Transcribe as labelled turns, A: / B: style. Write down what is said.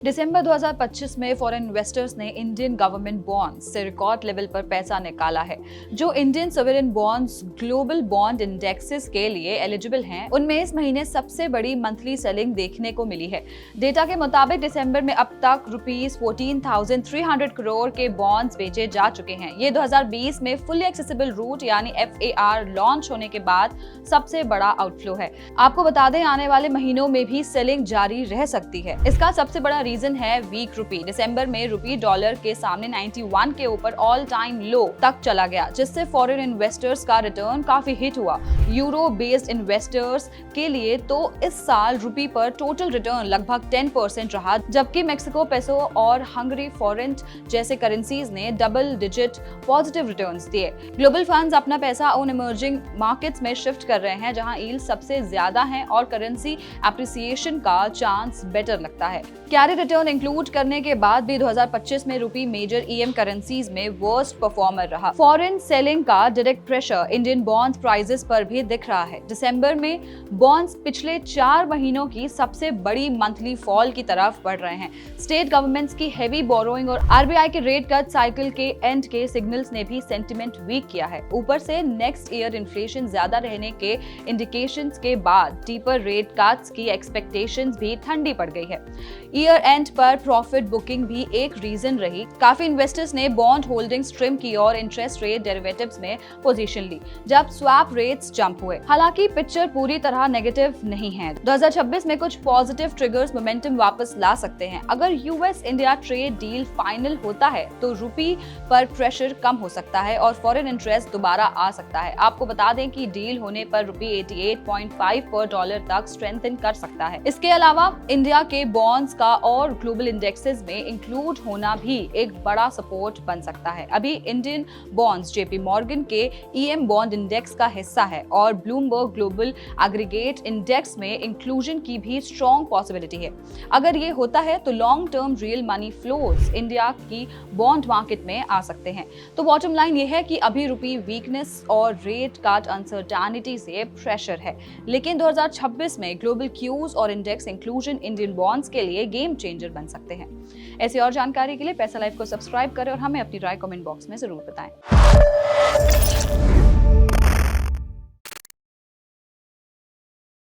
A: दिसंबर 2025 में foreign investors ने Indian government bonds से रिकॉर्ड लेवल पर पैसा निकाला है। जो Indian sovereign bonds global bond indexes के लिए एलिजिबल हैं, उनमें इस महीने सबसे बड़ी मंथली सेलिंग देखने को मिली है। डेटा के मुताबिक दिसंबर में अब तक ₹14,300 करोड़ के बॉन्ड्स बेचे जा चुके हैं। ये 2020 में फुली एक्सेसिबल रूट यानी FAR लॉन्च होने के बाद सबसे बड़ा आउटफ्लो है। आपको बता दें, आने वाले महीनों में भी सेलिंग जारी रह सकती है। इसका सबसे बड़ा रीजन है वीक रुपी। दिसंबर में रुपी डॉलर के सामने 91 के ऊपर ऑल टाइम लो तक चला गया, जिससे फॉरेन इन्वेस्टर्स का रिटर्न काफी हिट हुआ। यूरो बेस्ड इन्वेस्टर्स के लिए तो इस साल रुपी पर टोटल रिटर्न लगभग 10% रहा, जबकि मेक्सिको पेसो और हंगरी फॉरेंट जैसे करेंसीज ने डबल डिजिट पॉजिटिव रिटर्न्स दिए। ग्लोबल फंड्स अपना पैसा उन इमर्जिंग मार्केट्स में शिफ्ट कर रहे हैं जहां यील्ड सबसे ज्यादा है और करेंसी एप्रिसिएशन का चांस बेटर लगता है। कैरी रिटर्न इंक्लूड करने के बाद भी 2025 में रुपी मेजर EM करेंसीज में वर्स्ट परफॉर्मर रहा। फॉरेन सेलिंग का direct pressure Indian bonds prices पर भी दिख रहा है। दिसंबर में बॉन्ड्स पिछले 4 महीनों की सबसे बड़ी मंथली फॉल की तरफ बढ़ रहे हैं। स्टेट गवर्नमेंट्स की हेवी बोरोइंग और RBI के रेट कट साइकिल के एंड के सिग्नल्स ने भी सेंटिमेंट वीक किया है। ऊपर से नेक्स्ट ईयर इन्फ्लेशन ज्यादा रहने के इंडिकेशंस के बाद डीपर रेट कट्स की एक्सपेक्टेशंस भी ठंडी पड़ गई है। ईयर एंड पर प्रॉफिट बुकिंग भी एक रीजन रही। काफी इन्वेस्टर्स ने बॉन्ड होल्डिंग्स ट्रिम की और इंटरेस्ट रेट डेरिवेटिव्स में पोजीशन ली जब स्वैप रेट्स जंप हुए। हालांकि पिक्चर पूरी तरह नेगेटिव नहीं है। 2026 में कुछ पॉजिटिव ट्रिगर्स मोमेंटम वापस ला सकते हैं। अगर US India trade deal final होता है तो रुपी पर प्रेशर कम हो सकता है और फॉरेन इंटरेस्ट दोबारा आ सकता है। आपको बता दें कि डील होने पर रुपी 88.5 पर डॉलर तक स्ट्रेंथन कर सकता है। इसके अलावा इंडिया के बॉन्ड्स का और ग्लोबल इंडेक्सेस में इंक्लूड होना भी एक बड़ा सपोर्ट बन सकता है। अभी इंडियन बॉन्ड्स JP मॉर्गन के EM बॉन्ड इंडेक्स का हिस्सा है और ब्लूमबर्ग ग्लोबल एग्रीगेट इंडेक्स में इंक्लूजन की भी स्ट्रॉन्ग पॉसिबिलिटी है। अगर ये होता है तो long term real money flows India की बॉन्ड मार्केट में आ सकते हैं। तो बॉटम लाइन ये है कि अभी रुपी वीकनेस और रेट कट अनसर्टेनिटी से प्रेशर है, लेकिन 2026 में ग्लोबल क्यूज और इंडेक्स इंक्लूजन इंडियन बॉन्ड्स के लिए गेम चेंजर बन सकते हैं। ऐसी और जानकारी के लिए पैसा लाइव को सब्सक्राइब करें और हमें अपनी राय कमेंट बॉक्स में जरूर बताएं।